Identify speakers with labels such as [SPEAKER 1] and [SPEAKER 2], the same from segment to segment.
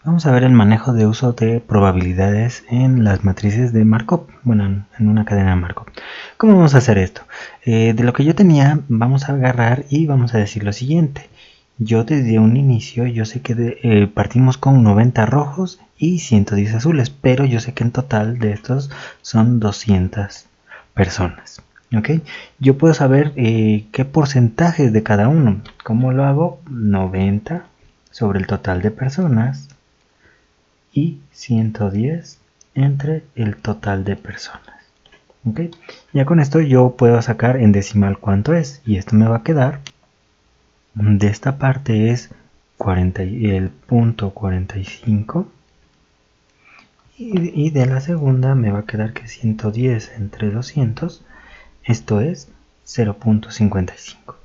[SPEAKER 1] Vamos a ver el manejo de uso de probabilidades en las matrices de Markov, bueno, en una cadena de Markov. ¿Cómo vamos a hacer esto? De lo que yo tenía, vamos a agarrar y vamos a decir lo siguiente. Yo desde un inicio, yo sé que partimos con 90 rojos y 110 azules, pero yo sé que en total de estos son 200 personas. ¿Ok? Yo puedo saber qué porcentajes de cada uno. ¿Cómo lo hago? 90 sobre el total de personas y 110 entre el total de personas. ¿Ok? Ya con esto yo puedo sacar en decimal cuánto es, y esto me va a quedar, de esta parte es 40, el punto 45, y de la segunda me va a quedar que 110 entre 200, esto es 0.55.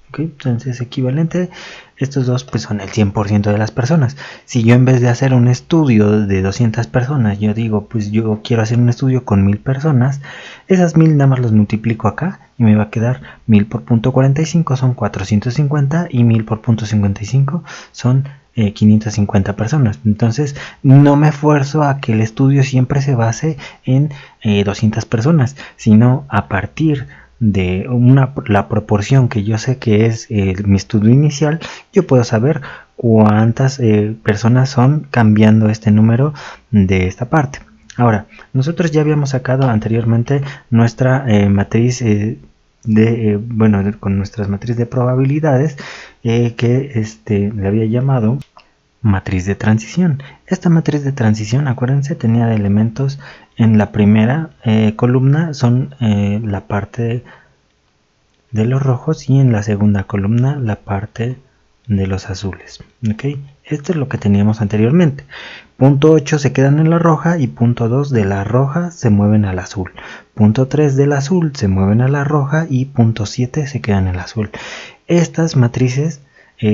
[SPEAKER 1] ¿Okay? Entonces equivalente, estos dos pues son el 100% de las personas. Si yo en vez de hacer un estudio de 200 personas, yo digo pues yo quiero hacer un estudio con 1000 personas, esas 1000 nada más los multiplico acá y me va a quedar 1000 por punto 45 son 450 y 1000 por punto 55 son 550 personas. Entonces no me esfuerzo a que el estudio siempre se base en 200 personas, sino a partir de la proporción que yo sé que es mi estudio inicial, yo puedo saber cuántas personas son cambiando este número de esta parte. Ahora, nosotros ya habíamos sacado anteriormente nuestra matriz con nuestras matrices de probabilidades que le había llamado matriz de transición. Esta matriz de transición, acuérdense, tenía de elementos en la primera columna son la parte de los rojos y en la segunda columna la parte de los azules. ¿Okay? Esto es lo que teníamos anteriormente. Punto 8 se quedan en la roja y punto 2 de la roja se mueven al azul. Punto 3 del azul se mueven a la roja y punto 7 se quedan en el azul. Estas matrices,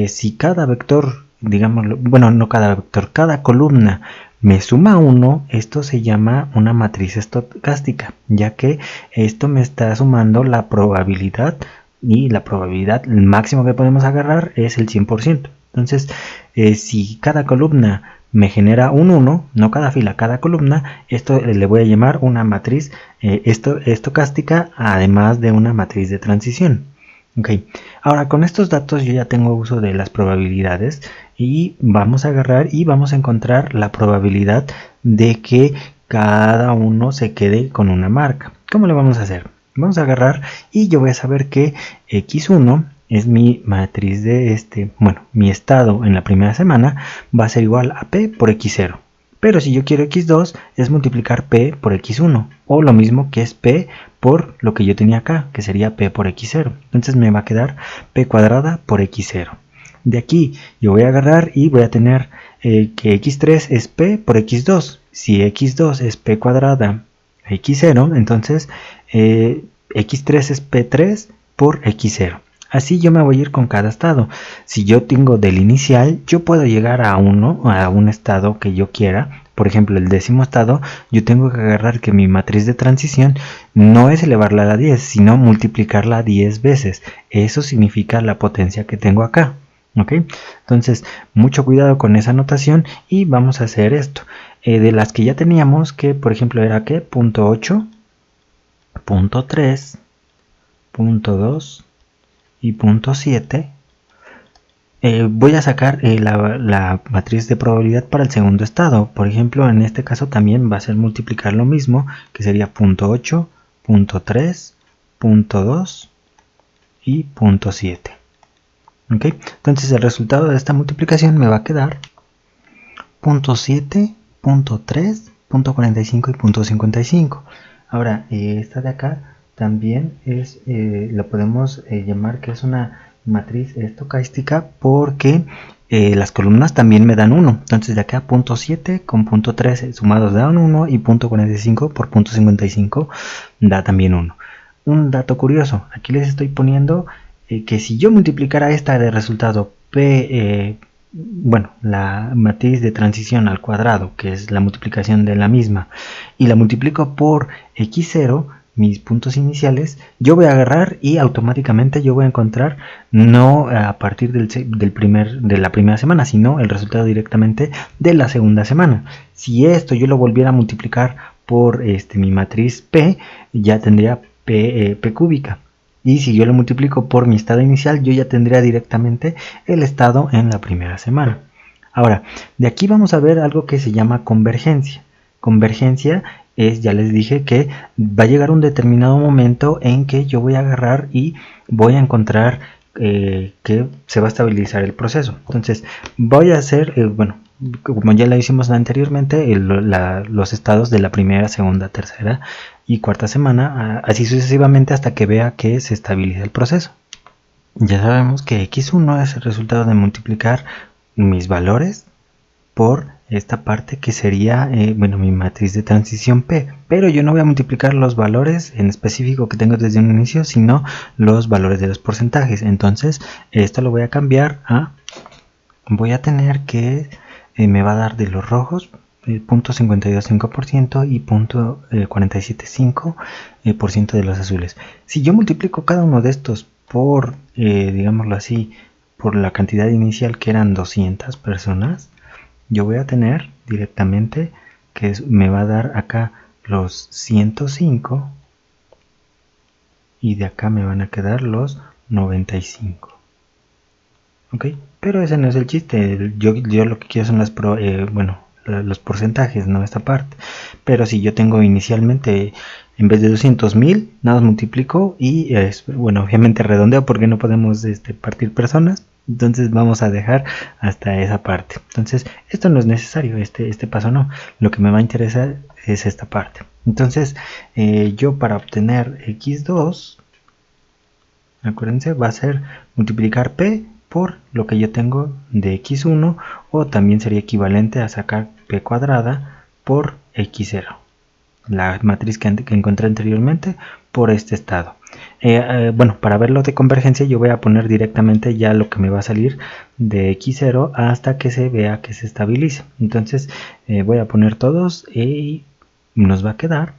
[SPEAKER 1] si cada vector, digámoslo, bueno, no cada vector, cada columna me suma 1, esto se llama una matriz estocástica, ya que esto me está sumando la probabilidad, y la probabilidad el máximo que podemos agarrar es el 100%. Entonces, si cada columna me genera un 1, no cada fila, cada columna, esto le voy a llamar una matriz estocástica, además de una matriz de transición. Ok, ahora con estos datos yo ya tengo uso de las probabilidades y vamos a agarrar y vamos a encontrar la probabilidad de que cada uno se quede con una marca. ¿Cómo lo vamos a hacer? Vamos a agarrar y yo voy a saber que x1 es mi matriz de mi estado en la primera semana va a ser igual a p por x0. Pero si yo quiero x2 es multiplicar p por x1, o lo mismo que es p por lo que yo tenía acá, que sería p por x0. Entonces me va a quedar p cuadrada por x0. De aquí yo voy a agarrar y voy a tener que x3 es p por x2. Si x2 es p cuadrada x0, entonces x3 es p3 por x0. Así yo me voy a ir con cada estado. Si yo tengo del inicial, yo puedo llegar a un estado que yo quiera. Por ejemplo, el décimo estado, yo tengo que agarrar que mi matriz de transición no es elevarla a la 10, sino multiplicarla 10 veces. Eso significa la potencia que tengo acá. ¿Ok? Entonces, mucho cuidado con esa notación y vamos a hacer esto. De las que ya teníamos, que por ejemplo era que punto 8, punto 3, punto 2 y punto 7, voy a sacar la matriz de probabilidad para el segundo estado. Por ejemplo, en este caso también va a ser multiplicar lo mismo, que sería punto 8, punto 3, punto 2 y punto 7. ¿Okay? Entonces el resultado de esta multiplicación me va a quedar punto 7, punto 3, punto 45 y punto 55. Ahora, esta de acá también es, lo podemos llamar que es una matriz estocástica porque las columnas también me dan 1. Entonces de acá punto 7 con punto 3 sumados dan 1 y punto 45 por punto 55 da también 1. Un dato curioso, aquí les estoy poniendo que si yo multiplicara esta de resultado p, la matriz de transición al cuadrado, que es la multiplicación de la misma, y la multiplico por x0, mis puntos iniciales, yo voy a agarrar y automáticamente yo voy a encontrar no a partir de la primera semana, sino el resultado directamente de la segunda semana. Si esto yo lo volviera a multiplicar por mi matriz P, ya tendría P cúbica. Y si yo lo multiplico por mi estado inicial, yo ya tendría directamente el estado en la primera semana. Ahora, de aquí vamos a ver algo que se llama convergencia. Convergencia es, ya les dije, que va a llegar un determinado momento en que yo voy a agarrar y voy a encontrar que se va a estabilizar el proceso. Entonces voy a hacer, bueno, como ya lo hicimos anteriormente, los estados de la primera, segunda, tercera y cuarta semana, así sucesivamente hasta que vea que se estabiliza el proceso. Ya sabemos que x1 es el resultado de multiplicar mis valores por esta parte que sería bueno, mi matriz de transición P, pero yo no voy a multiplicar los valores en específico que tengo desde un inicio, sino los valores de los porcentajes. Entonces esto lo voy a cambiar a, voy a tener que me va a dar de los rojos 0.525% y 0.475% de los azules. Si yo multiplico cada uno de estos por digámoslo así, por la cantidad inicial, que eran 200 personas, yo voy a tener directamente que me va a dar acá los 105 y de acá me van a quedar los 95. ¿Ok? Pero ese no es el chiste. Yo lo que quiero son los porcentajes, no esta parte. Pero si yo tengo inicialmente, en vez de 200.000, nada más multiplico y bueno, obviamente redondeo porque no podemos partir personas. Entonces vamos a dejar hasta esa parte. Entonces esto no es necesario, este paso no. Lo que me va a interesar es esta parte. Entonces yo, para obtener x2, acuérdense, va a ser multiplicar p por lo que yo tengo de x1, o también sería equivalente a sacar p cuadrada por x0, la matriz que encontré anteriormente, por este estado. Bueno, para verlo de convergencia yo voy a poner directamente ya lo que me va a salir de x0 hasta que se vea que se estabilice. Entonces voy a poner todos y nos va a quedar,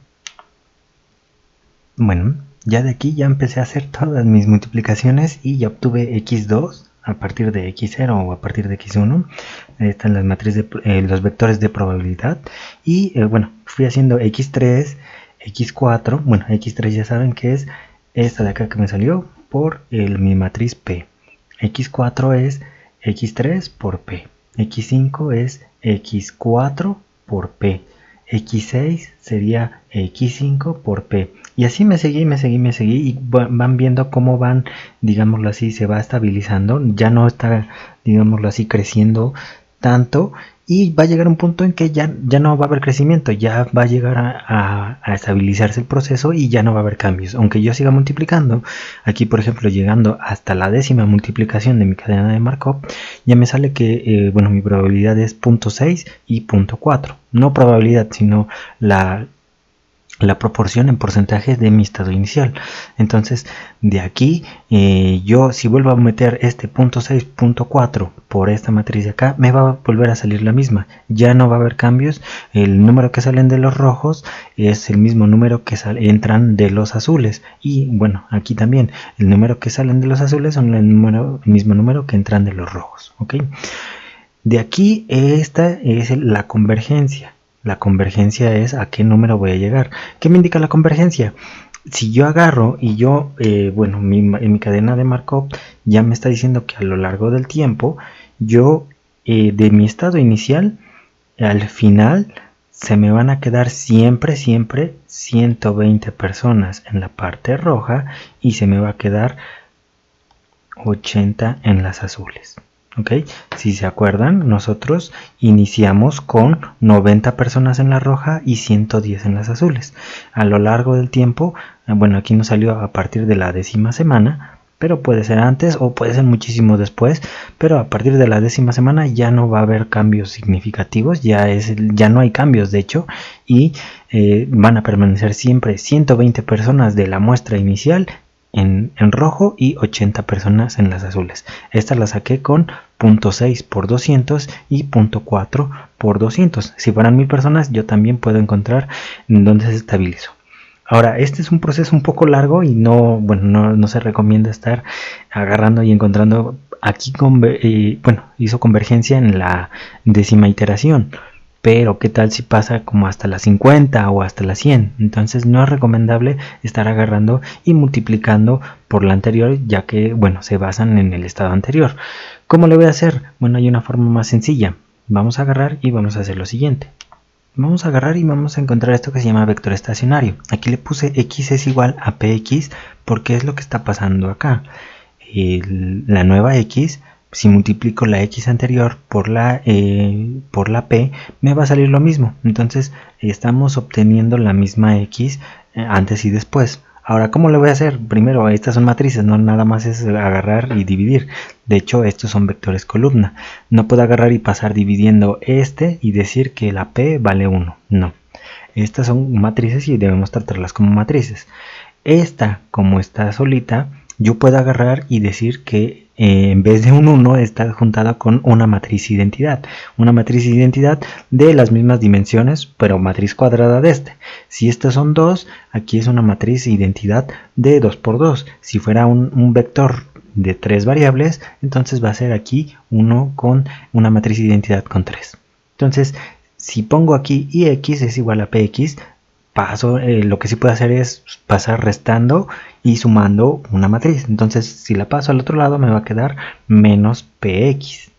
[SPEAKER 1] bueno, ya de aquí ya empecé a hacer todas mis multiplicaciones y ya obtuve x2 a partir de x0 o a partir de x1. Están las matrices los vectores de probabilidad. Y bueno, fui haciendo x3, x4. Bueno, x3 ya saben que es esta de acá que me salió por mi matriz P. x4 es x3 por P. x5 es x4 por P. x6 sería x5 por P. Y así me seguí y van viendo cómo van, digámoslo así, se va estabilizando. Ya no está, digámoslo así, creciendo tanto, y va a llegar un punto en que ya no va a haber crecimiento, ya va a llegar a estabilizarse el proceso y ya no va a haber cambios. Aunque yo siga multiplicando, aquí por ejemplo llegando hasta la 10ª multiplicación de mi cadena de Markov, ya me sale que bueno, mi probabilidad es 0.6 y 0.4. No probabilidad, sino la proporción en porcentaje de mi estado inicial. Entonces de aquí yo, si vuelvo a meter este 0.6, 0.4 por esta matriz de acá, me va a volver a salir la misma. Ya no va a haber cambios. El número que salen de los rojos es el mismo número que entran de los azules, y bueno, aquí también el número que salen de los azules son el mismo número que entran de los rojos. ¿Ok? De aquí esta es la convergencia. La convergencia es a qué número voy a llegar. ¿Qué me indica la convergencia? Si yo agarro y yo, bueno, en mi cadena de Markov ya me está diciendo que a lo largo del tiempo, yo de mi estado inicial, al final se me van a quedar siempre 120 personas en la parte roja y se me va a quedar 80 en las azules. ¿Ok? Si se acuerdan, nosotros iniciamos con 90 personas en la roja y 110 en las azules. A lo largo del tiempo, bueno, aquí nos salió a partir de la 10ª semana, pero puede ser antes o puede ser muchísimo después, pero a partir de la 10ª semana ya no va a haber cambios significativos, ya no hay cambios de hecho, y van a permanecer siempre 120 personas de la muestra inicial en rojo y 80 personas en las azules. Esta la saqué con 0.6 por 200 y 0.4 por 200. Si fueran 1000 personas, yo también puedo encontrar dónde se estabilizó. Ahora, este es un proceso un poco largo y no se recomienda estar agarrando y encontrando aquí, hizo convergencia en la décima iteración, pero qué tal si pasa como hasta la 50 o hasta la 100. Entonces no es recomendable estar agarrando y multiplicando por la anterior, ya que se basan en el estado anterior. ¿Cómo le voy a hacer? Bueno, hay una forma más sencilla. Vamos a agarrar y vamos a hacer lo siguiente. Vamos a agarrar y vamos a encontrar esto que se llama vector estacionario. Aquí le puse x es igual a px porque es lo que está pasando acá. La nueva x, si multiplico la x anterior por la p, me va a salir lo mismo. Entonces estamos obteniendo la misma x antes y después. Ahora, ¿cómo lo voy a hacer? Primero, estas son matrices, no nada más es agarrar y dividir. De hecho, estos son vectores columna. No puedo agarrar y pasar dividiendo este y decir que la P vale 1. No. Estas son matrices y debemos tratarlas como matrices. Esta, como está solita, yo puedo agarrar y decir que en vez de un 1 está juntada con una matriz identidad. Una matriz identidad de las mismas dimensiones, pero matriz cuadrada de este. Si estos son 2, aquí es una matriz identidad de 2 por 2. Si fuera un vector de 3 variables, entonces va a ser aquí 1 con una matriz identidad con 3. Entonces, si pongo aquí ix es igual a px, lo que sí puedo hacer es pasar restando y sumando una matriz. Entonces, si la paso al otro lado, me va a quedar menos px.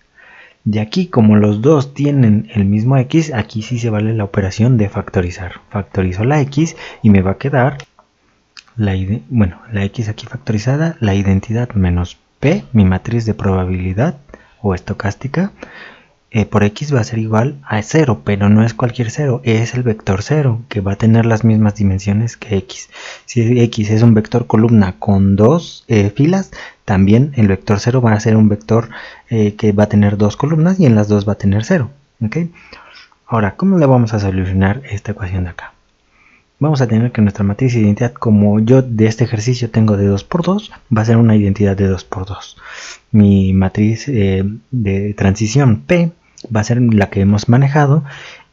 [SPEAKER 1] De aquí, como los dos tienen el mismo x, aquí sí se vale la operación de factorizar. Factorizo la x y me va a quedar la x aquí factorizada, la identidad menos p, mi matriz de probabilidad o estocástica, por x va a ser igual a 0, pero no es cualquier 0, es el vector 0, que va a tener las mismas dimensiones que x. Si x es un vector columna con dos filas, también el vector 0 va a ser un vector que va a tener dos columnas y en las dos va a tener 0. ¿Okay? Ahora, ¿cómo le vamos a solucionar esta ecuación de acá? Vamos a tener que nuestra matriz de identidad, como yo de este ejercicio tengo de 2 por 2, va a ser una identidad de 2 por 2. Mi matriz de transición P va a ser la que hemos manejado.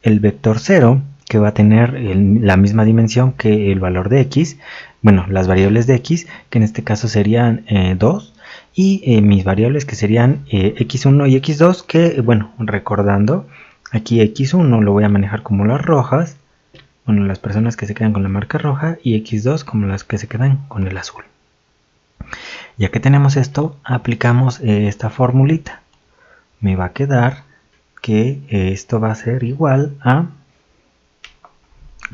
[SPEAKER 1] El vector 0, que va a tener la misma dimensión que el valor de x, las variables de x, que en este caso serían 2, y mis variables que serían x1 y x2, que recordando, aquí x1 lo voy a manejar como las rojas, las personas que se quedan con la marca roja, y x2 como las que se quedan con el azul. Ya que tenemos esto, aplicamos esta formulita. Me va a quedar que esto va a ser igual a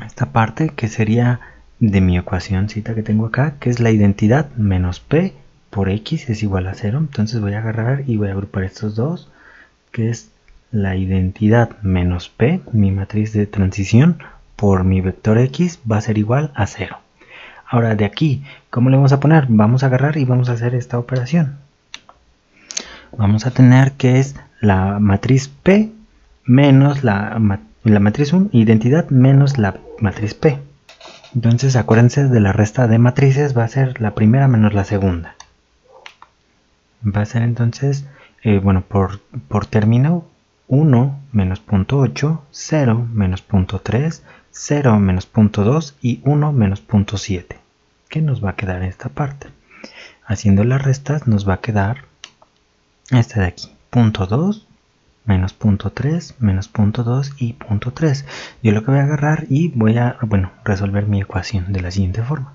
[SPEAKER 1] esta parte que sería de mi ecuacióncita que tengo acá, que es la identidad menos p por x es igual a 0. Entonces voy a agarrar y voy a agrupar estos dos, que es la identidad menos p, mi matriz de transición, por mi vector x va a ser igual a 0. Ahora de aquí, ¿cómo le vamos a poner? Vamos a agarrar y vamos a hacer esta operación. Vamos a tener que es la matriz P menos la matriz 1, identidad menos la matriz P. Entonces acuérdense de la resta de matrices, va a ser la primera menos la segunda. Va a ser entonces, por término, 1 menos 0.8, 0 menos 0.3, 0 menos 0.2 y 1 menos 0.7. ¿Qué nos va a quedar en esta parte? Haciendo las restas nos va a quedar esta de aquí, 0.2 menos 0.3 menos 0.2 y 0.3. Yo lo que voy a agarrar y voy a resolver mi ecuación de la siguiente forma.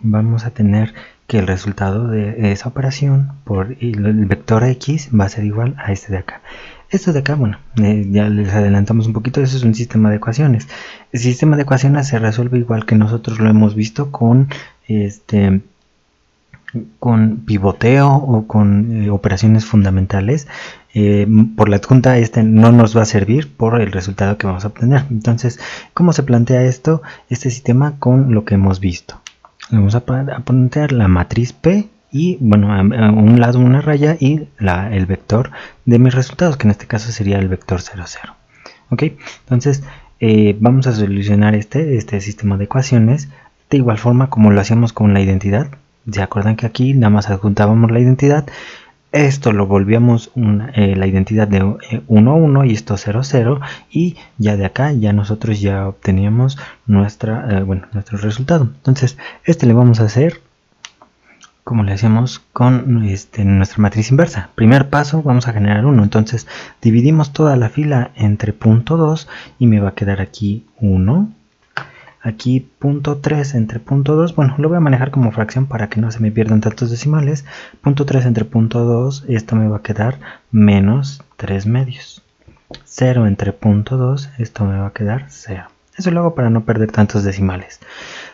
[SPEAKER 1] Vamos a tener que el resultado de esa operación por el vector x va a ser igual a este de acá. Esto de acá, ya les adelantamos un poquito, eso es un sistema de ecuaciones. El sistema de ecuaciones se resuelve igual que nosotros lo hemos visto con pivoteo o con operaciones fundamentales. Por la adjunta no nos va a servir por el resultado que vamos a obtener. Entonces, ¿cómo se plantea este sistema con lo que hemos visto? Vamos a plantear la matriz P y a un lado una raya y el vector de mis resultados, que en este caso sería el vector 0, 0. ¿Ok? Entonces vamos a solucionar este sistema de ecuaciones de igual forma como lo hacíamos con la identidad. ¿Se acuerdan que aquí nada más adjuntábamos la identidad? Esto lo volvíamos la identidad de 1, 1 y esto 0, 0, y ya de acá ya nosotros ya obteníamos nuestro resultado. Entonces este le vamos a hacer como le hacemos con nuestra matriz inversa. Primer paso, vamos a generar 1. Entonces dividimos toda la fila entre punto 2 y me va a quedar aquí 1. Aquí punto 3 entre punto 2, bueno, lo voy a manejar como fracción para que no se me pierdan tantos decimales. Punto 3 entre punto 2, esto me va a quedar menos 3 medios. 0 entre punto 2, esto me va a quedar 0. Eso lo hago para no perder tantos decimales.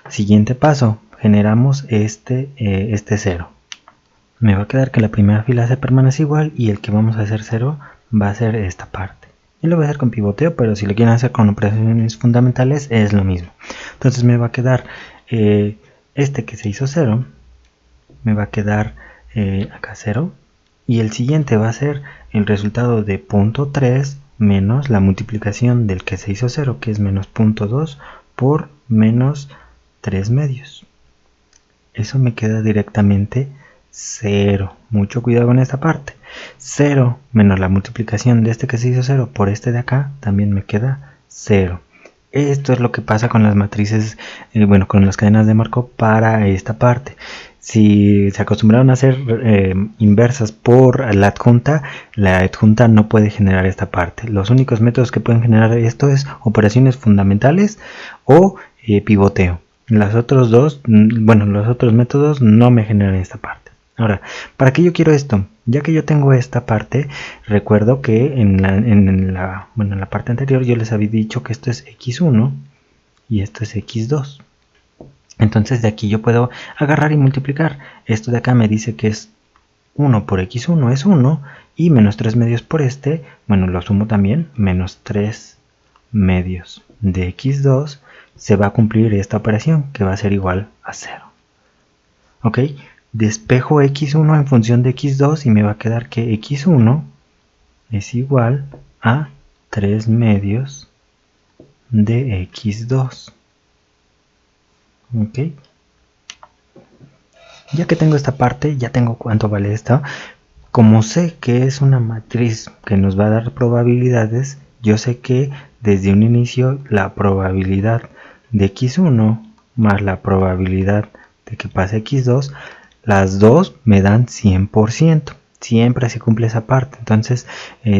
[SPEAKER 1] Siguiente paso, generamos este 0. Me va a quedar que la primera fila se permanece igual y el que vamos a hacer 0 va a ser esta parte. Yo lo voy a hacer con pivoteo, pero si lo quieren hacer con operaciones fundamentales es lo mismo. Entonces me va a quedar este que se hizo 0, me va a quedar acá 0, y el siguiente va a ser el resultado de punto 3 menos la multiplicación del que se hizo 0, que es menos punto 2 por menos 3 medios. Eso me queda directamente 0. Mucho cuidado con esta parte. 0 menos la multiplicación de este que se hizo 0 por este de acá, también me queda 0. Esto es lo que pasa con las matrices, con las cadenas de Markov para esta parte. Si se acostumbraron a hacer inversas por la adjunta no puede generar esta parte. Los únicos métodos que pueden generar esto es operaciones fundamentales o pivoteo. Los otros métodos no me generan esta parte. Ahora, ¿para qué yo quiero esto? Ya que yo tengo esta parte, recuerdo que en la parte anterior yo les había dicho que esto es x1 y esto es x2. Entonces de aquí yo puedo agarrar y multiplicar. Esto de acá me dice que es 1 por x1 es 1 y menos 3 medios por este, lo sumo también, menos 3 medios de x2, se va a cumplir esta operación que va a ser igual a 0. ¿Ok? Despejo x1 en función de x2 y me va a quedar que x1 es igual a 3 medios de x2. ¿Ok? Ya que tengo esta parte, ya tengo cuánto vale esto. Como sé que es una matriz que nos va a dar probabilidades, yo sé que desde un inicio la probabilidad de x1 más la probabilidad de que pase x2, las dos me dan 100%. Siempre se cumple esa parte. Entonces,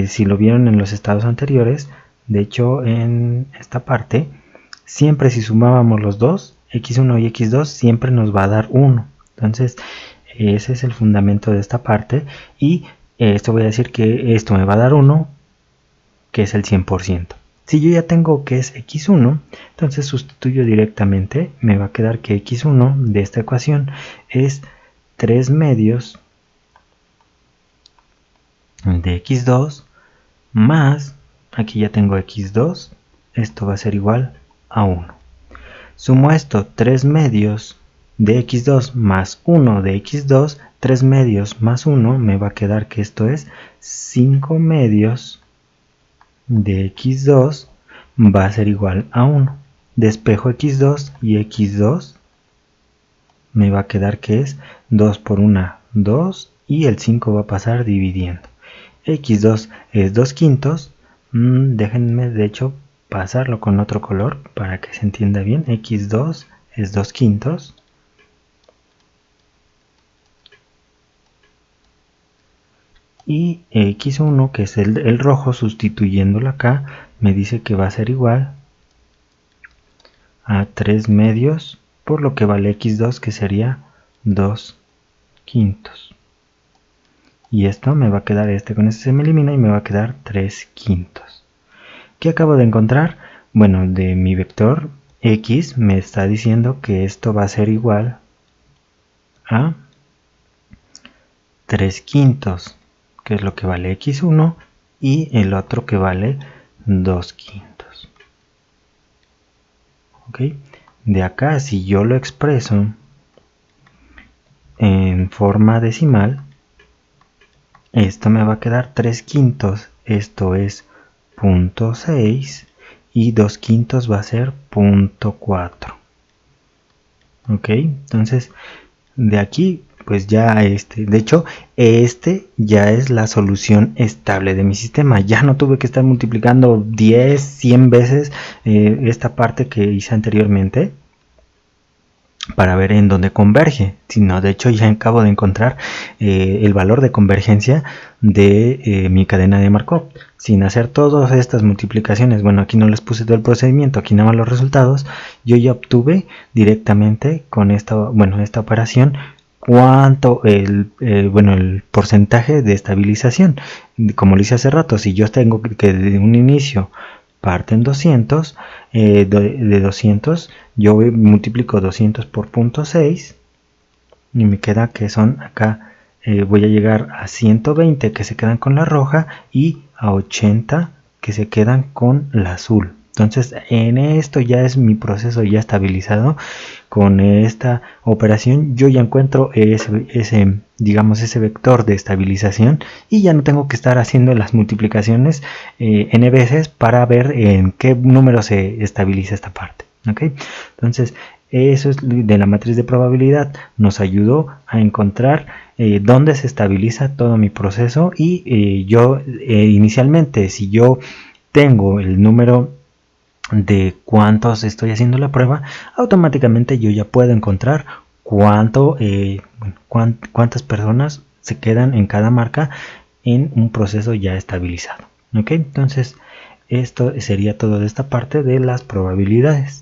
[SPEAKER 1] si lo vieron en los estados anteriores, de hecho en esta parte, siempre si sumábamos los dos, x1 y x2, siempre nos va a dar 1. Entonces, ese es el fundamento de esta parte. Y esto voy a decir que esto me va a dar 1, que es el 100%. Si yo ya tengo que es x1, entonces sustituyo directamente. Me va a quedar que x1 de esta ecuación es 3 medios de x2 más, aquí ya tengo x2, esto va a ser igual a 1. Sumo esto, 3 medios de x2 más 1 de x2, 3 medios más 1, me va a quedar que esto es 5 medios de x2 va a ser igual a 1. Despejo x2 y x2 me va a quedar que es 2 por 1, 2 y el 5 va a pasar dividiendo. x2 es 2 quintos, déjenme de hecho pasarlo con otro color para que se entienda bien. x2 es 2 quintos y x1, que es el rojo, sustituyéndolo acá, me dice que va a ser igual a 3 medios por lo que vale x2, que sería 2 quintos. Y esto me va a quedar, con este se me elimina y me va a quedar 3 quintos. ¿Qué acabo de encontrar? Bueno, de mi vector x me está diciendo que esto va a ser igual a 3 quintos, que es lo que vale x1, y el otro que vale 2 quintos. ¿Ok? De acá, si yo lo expreso en forma decimal, esto me va a quedar 3 quintos, esto es 0.6, y 2 quintos va a ser 0.4. ¿Ok? Entonces, de aquí pues ya de hecho ya es la solución estable de mi sistema. Ya no tuve que estar multiplicando 10, 100 veces esta parte que hice anteriormente para ver en dónde converge, sino de hecho ya acabo de encontrar el valor de convergencia de mi cadena de Markov sin hacer todas estas multiplicaciones. Bueno, aquí no les puse todo el procedimiento, aquí nada más los resultados. Yo ya obtuve directamente con esta operación cuánto el porcentaje de estabilización. Como lo hice hace rato, si yo tengo que de un inicio parten 200, de 200 yo multiplico 200 por 0.6 y me queda que son acá, voy a llegar a 120 que se quedan con la roja y a 80 que se quedan con la azul. Entonces en esto ya es mi proceso ya estabilizado. Con esta operación yo ya encuentro ese vector de estabilización y ya no tengo que estar haciendo las multiplicaciones n veces para ver en qué número se estabiliza esta parte. ¿Okay? Entonces eso es de la matriz de probabilidad, nos ayudó a encontrar dónde se estabiliza todo mi proceso y yo inicialmente, si yo tengo el número de cuántos estoy haciendo la prueba, automáticamente yo ya puedo encontrar cuántas personas se quedan en cada marca en un proceso ya estabilizado. ¿Ok? Entonces esto sería todo de esta parte de las probabilidades.